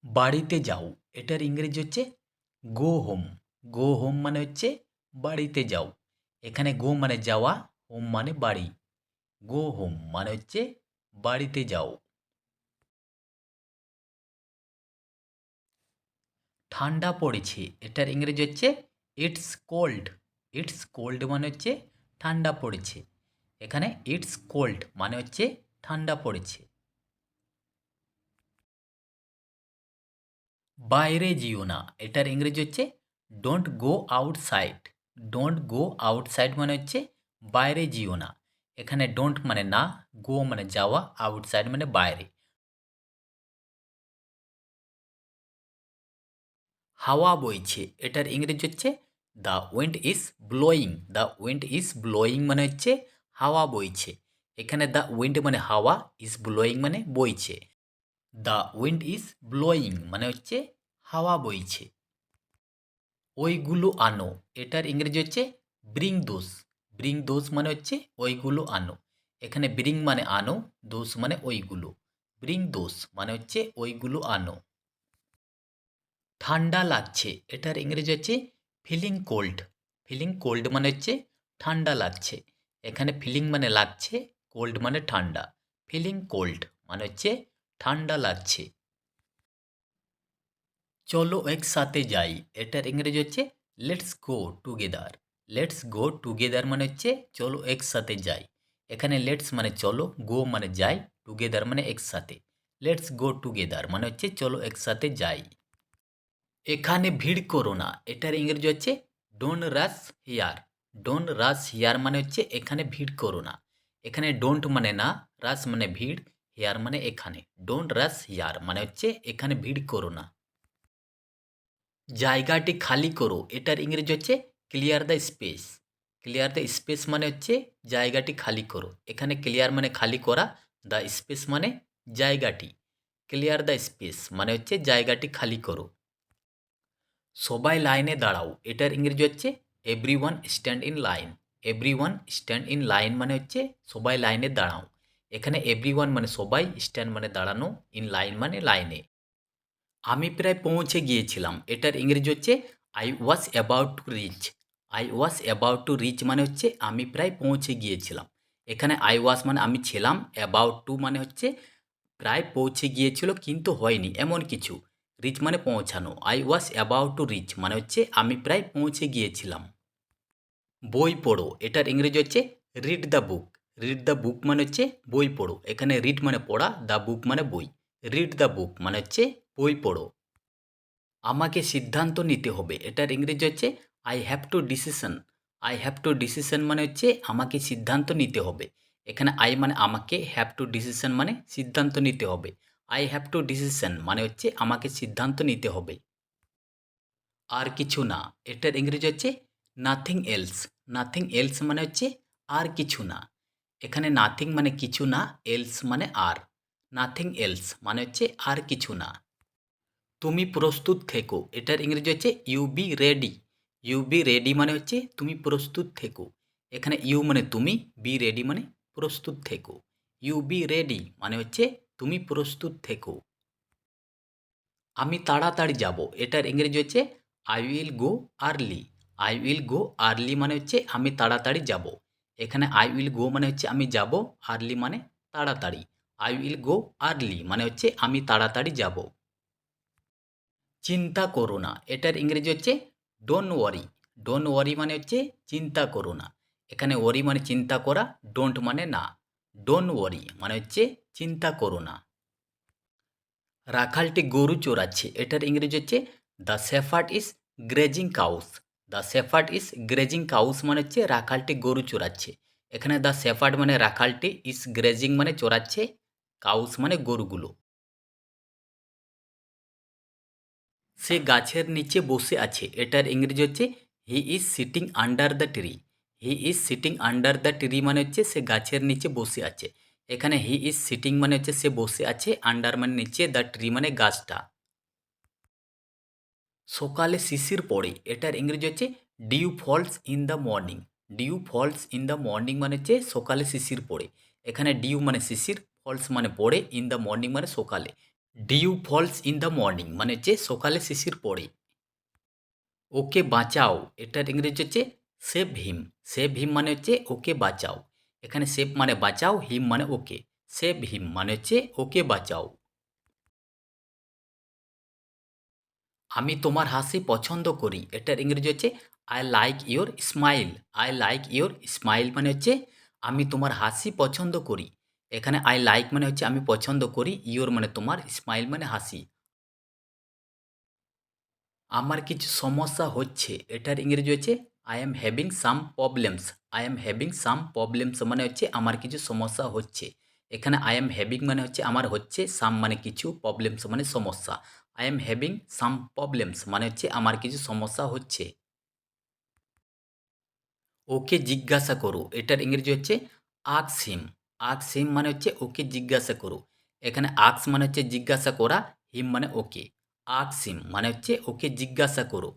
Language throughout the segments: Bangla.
বাড়িতে যাও এটার ইংরেজি হচ্ছে গো হোম। গো হোম মানে হচ্ছে বাড়িতে যাও। এখানে গো মানে যাওয়া, হোম মানে বাড়ি। গো হোম মানে হচ্ছে বাড়িতে যাও। ঠান্ডা পড়েছে এটার ইংরেজি হচ্ছে ইটস কোল্ড। ইটস কোল্ড মানে হচ্ছে ঠান্ডা পড়েছে। এখানে ইটস কোল্ড মানে হচ্ছে ঠান্ডা পড়েছে। বাইরে যেও না এটার ইংরেজি হচ্ছে don't go outside. Don't go outside মানে হচ্ছে বাইরে যেও না। এখানে ডোন্ট মানে না, গো মানে যাওয়া, আউটসাইড মানে বাইরে। হাওয়া বইছে এটার ইংরেজি হচ্ছে the wind is blowing. The wind is blowing মানে হচ্ছে হাওয়া বইছে। এখানে দ্য উইন্ড মানে হাওয়া, ইজ ব্লোয়িং মানে বইছে। দ্য উইন্ড ইজ ব্লোয়িং মানে হচ্ছে হাওয়া বইছে। ওইগুলো আনো এটার ইংরেজি হচ্ছে ব্রিং দোস। ব্রিং দোস মানে হচ্ছে ওইগুলো আনো। এখানে ব্রিং মানে আনো, দোস মানে ওইগুলো। ব্রিং দোস মানে হচ্ছে ওইগুলো আনো। ঠান্ডা লাগছে এটার ইংরেজি হচ্ছে ফিলিং কোল্ড। ফিলিং কোল্ড মানে হচ্ছে ঠান্ডা লাগছে। এখানে ফিলিং মানে লাগছে, কোল্ড মানে ঠান্ডা। ফিলিং কোল্ড মানে হচ্ছে ঠান্ডা লাগছে। চলো একসাথে যাই এটার ইংরেজি হচ্ছে let's go together. Let's go together মানে হচ্ছে চলো একসাথে যাই। এখানে লেটস মানে চলো, গো মানে যাই, টুগেদার মানে একসাথে। লেটস গো টুগেদার মানে হচ্ছে চলো একসাথে যাই। এখানে ভিড় করো না এটার ইংরেজি হচ্ছে don't rush here. Don't rush here মানে হচ্ছে এখানে ভিড় করো না। এখানে ডোন্ট মানে না, রাশ মানে ভিড়, হিয়ার মানে এখানে। ডোন্ট রাশ হিয়ার মানে হচ্ছে এখানে ভিড় করো না। জায়গাটি খালি করো এটার ইংরেজি হচ্ছে clear the space. Clear the space মানে হচ্ছে জায়গাটি খালি করো। এখানে ক্লিয়ার মানে খালি করা, দ্য স্পেস মানে জায়গাটি। ক্লিয়ার দ্য স্পেস মানে হচ্ছে জায়গাটি খালি করো। সবাই লাইনে দাঁড়াও এটার ইংরেজি হচ্ছে everyone stand in line. Everyone stand in line মানে হচ্ছে সবাই লাইনে দাঁড়াও। এখানে এভরিওয়ান মানে সবাই, স্ট্যান্ড মানে দাঁড়ানো, ইন লাইন মানে লাইনে। আমি প্রায় পৌঁছে গিয়েছিলাম এটার ইংরেজি হচ্ছে I was about to reach. I was about to reach মানে হচ্ছে আমি প্রায় পৌঁছে গিয়েছিলাম। এখানে আই ওয়াজ মানে আমি ছিলাম, অ্যাবাউট টু মানে হচ্ছে প্রায় পৌঁছে গিয়েছিল কিন্তু হয়নি এমন কিছু। রিচ মানে পৌঁছানো। I was about to reach মানে হচ্ছে আমি প্রায় পৌঁছে গিয়েছিলাম। বই পড়ো এটার ইংরেজি হচ্ছে read the book. Read the book মানে হচ্ছে বই পড়ো। এখানে রিড মানে পড়া, দ্য বুক মানে বই। রিড দ্য বুক মানে হচ্ছে বই পড়ো। আমাকে সিদ্ধান্ত নিতে হবে এটার ইংরেজি হচ্ছে I have to decision. I have to decision মানে হচ্ছে আমাকে সিদ্ধান্ত নিতে হবে। এখানে আই মানে আমাকে, হ্যাভ টু ডিসিশন মানে সিদ্ধান্ত নিতে হবে। আই হ্যাভ টু ডিসিশন মানে হচ্ছে আমাকে সিদ্ধান্ত নিতে হবে। আর কিছু না এটার ইংরেজি হচ্ছে নাথিং এলস। নাথিং এলস মানে হচ্ছে আর কিছু না। এখানে নাথিং মানে কিছু না, এলস মানে আর। নাথিং এলস মানে হচ্ছে আর কিছু না। তুমি প্রস্তুত থেকো এটার ইংরেজি হচ্ছে you be ready. You be ready মানে হচ্ছে তুমি প্রস্তুত থেকো। এখানে ইউ মানে তুমি, বি রেডি মানে প্রস্তুত থেকো। ইউ বি রেডি মানে হচ্ছে তুমি প্রস্তুত থেকো। আমি তাড়াতাড়ি যাব এটার ইংরেজি হচ্ছে I will go early. I will go early মানে হচ্ছে আমি তাড়াতাড়ি যাব। এখানে আই উইল গো মানে হচ্ছে আমি যাব, আর্লি মানে তাড়াতাড়ি। আই উইল গো আর্লি মানে হচ্ছে আমি তাড়াতাড়ি যাব। চিন্তা করো না এটার ইংরেজি হচ্ছে ডোন্ট ওয়ারি। ডোন্ট ওয়ারি মানে হচ্ছে চিন্তা করো না। এখানে ওয়ারি মানে চিন্তা করা, ডোন্ট মানে না। ডোন্ট ওয়ারি মানে হচ্ছে চিন্তা করো না। রাখালটি গরু চড়াচ্ছে এটার ইংরেজি হচ্ছে the shepherd is grazing cows. The shepherd is grazing cows মানে হচ্ছে রাখালটি গরু চড়াচ্ছে। এখানে দ্য শেফার্ড মানে রাখালটি, ইজ গ্রেজিং মানে চড়াচ্ছে, কাউস মানে গরুগুলো। সে গাছের নিচে বসে আছে এটার ইংরেজি হচ্ছে he is sitting under the tree. He is sitting under the tree মানে হচ্ছে সে গাছের নিচে বসে আছে। এখানে হি ইজ সিটিং মানে হচ্ছে সে বসে আছে, আন্ডার মানে নিচে, দ্য ট্রি মানে গাছটা। সকালে শিশির পড়ে এটার ইংরেজি হচ্ছে dew falls in the morning. Dew falls in the morning মানে হচ্ছে সকালে শিশির পড়ে। এখানে ডিউ মানে শিশির, ফলস মানে পড়ে, ইন দ্য মর্নিং মানে সকালে। Dew falls in the morning মানে হচ্ছে সকালে শিশির পড়ে। ওকে বাঁচাও এটার ইংরেজি হচ্ছে সেভ হিম। সেভ হিম মানে হচ্ছে ওকে বাঁচাও। এখানে সেভ মানে বাঁচাও, হিম মানে ওকে। সেভ হিম মানে হচ্ছে ওকে বাঁচাও। আমি তোমার হাসি পছন্দ করি এটার ইংরেজি হচ্ছে I like your smile. I like your smile মানে হচ্ছে আমি তোমার হাসি পছন্দ করি। এখানে আই লাইক মানে হচ্ছে আমি পছন্দ করি, ইওর মানে তোমার, স্মাইল মানে হাসি। আমার কিছু সমস্যা হচ্ছে এটার ইংরেজি হচ্ছে I am having some problems. I am having some problems মানে হচ্ছে আমার কিছু সমস্যা হচ্ছে। এখানে আই এম হ্যাভিং মানে হচ্ছে আমার হচ্ছে, সাম মানে কিছু, প্রবলেমস মানে সমস্যা। I am having some problems মানে হচ্ছে আমার কিছু সমস্যা হচ্ছে। ওকে জিজ্ঞাসা করো এটার ইংরেজি হচ্ছে আক্স হিম। আক্স হিম মানে হচ্ছে ওকে জিজ্ঞাসা করো। এখানে আক্স মানে হচ্ছে জিজ্ঞাসা করা, হিম মানে ওকে। আক্স হিম মানে হচ্ছে ওকে জিজ্ঞাসা করো।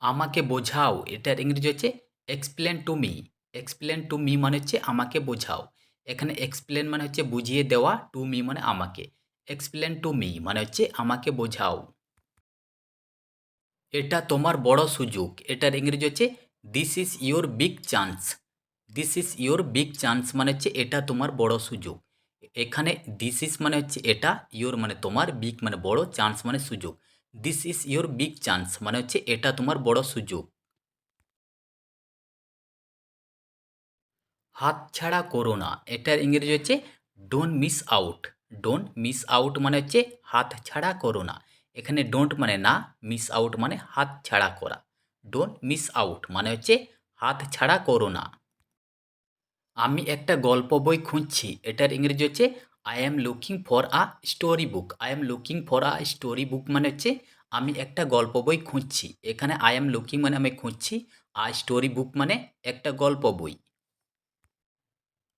আমাকে বোঝাও এটার ইংরেজি হচ্ছে explain to me. Explain to me মানে হচ্ছে আমাকে বোঝাও। এখানে এক্সপ্লেন মানে হচ্ছে বুঝিয়ে দেওয়া, টু মি মানে আমাকে। এক্সপ্লেন টু মি মানে হচ্ছে আমাকে বোঝাও। এটা তোমার বড় সুযোগ এটার ইংরেজি হচ্ছে this is your big chance. This is your big chance মানে হচ্ছে এটা তোমার বড় সুযোগ। এখানে দিস ইজ মানে হচ্ছে এটা, ইয়োর মানে তোমার, বিগ মানে বড়, চান্স মানে সুযোগ। This is your big chance মানে হচ্ছে এটা তোমার বড় সুযোগ। হাতছাড়া করো না এটার ইংরেজি হচ্ছে don't miss out. Don't miss out মানে হচ্ছে হাতছাড়া করো না। এখানে ডোন্ট মানে না, মিস আউট মানে হাতছাড়া করা। ডোন্ট মিস আউট মানে হচ্ছে হাতছাড়া করো না। আমি একটা গল্প বই খুঁজছি এটার ইংরেজি হচ্ছে I am looking for a story book. I am looking for a story book মানে হচ্ছে আমি একটা গল্প বই খুঁজছি। এখানে আই অ্যাম লুকিং মানে আমি খুঁজছি, আর স্টোরি বুক মানে একটা গল্প বই।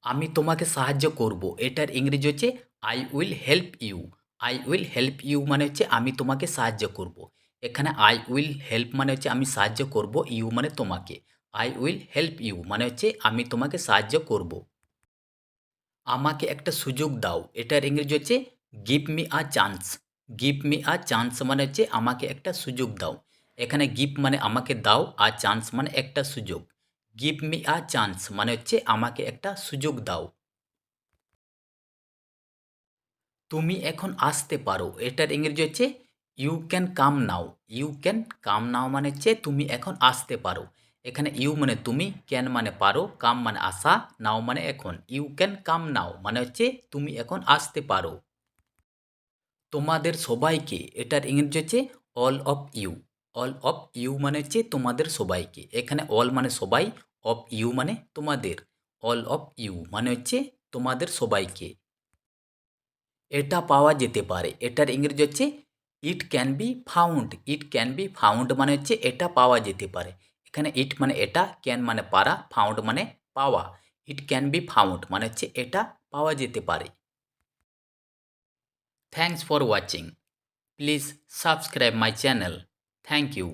আমি তোমাকে সাহায্য করব এটার ইংরেজি হচ্ছে I will help you. I will help you মানে হচ্ছে আমি তোমাকে সাহায্য করব। এখানে আই উইল হেল্প মানে হচ্ছে আমি সাহায্য করব, ইউ মানে তোমাকে। আই উইল হেল্প ইউ মানে হচ্ছে আমি তোমাকে সাহায্য করব। আমাকে একটা সুযোগ দাও এটার ইংরেজি হচ্ছে give me a chance. Give me a chance মানে হচ্ছে আমাকে একটা সুযোগ দাও। এখানে গিভ মানে আমাকে দাও, আর চান্স মানে একটা সুযোগ। গিভ মি আ চান্স মানে হচ্ছে আমাকে একটা সুযোগ দাও। তুমি এখন আসতে পারো এটার ইংরেজি হচ্ছে you can come now. You can come now মানে হচ্ছে তুমি এখন আসতে পারো। এখানে ইউ মানে তুমি, ক্যান মানে পারো, কাম মানে আসা, নাও মানে এখন। ইউ ক্যান কাম নাও মানে হচ্ছে তুমি এখন আসতে পারো। তোমাদের সবাইকে এটার ইংরেজি হচ্ছে all of you. All of you মানে হচ্ছে তোমাদের সবাইকে। এখানে অল মানে সবাই, অফ ইউ মানে তোমাদের। অল অফ ইউ মানে হচ্ছে তোমাদের সবাইকে। এটা পাওয়া যেতে পারে এটার ইংরেজি হচ্ছে it can be found. It can be found মানে হচ্ছে এটা পাওয়া যেতে পারে। এখানে ইট মানে এটা, ক্যান মানে পারা, ফাউন্ড মানে পাওয়া। ইট ক্যান বি ফাউন্ড মানে হচ্ছে এটা পাওয়া যেতে পারে। Thanks for watching. Please subscribe my channel. Thank you.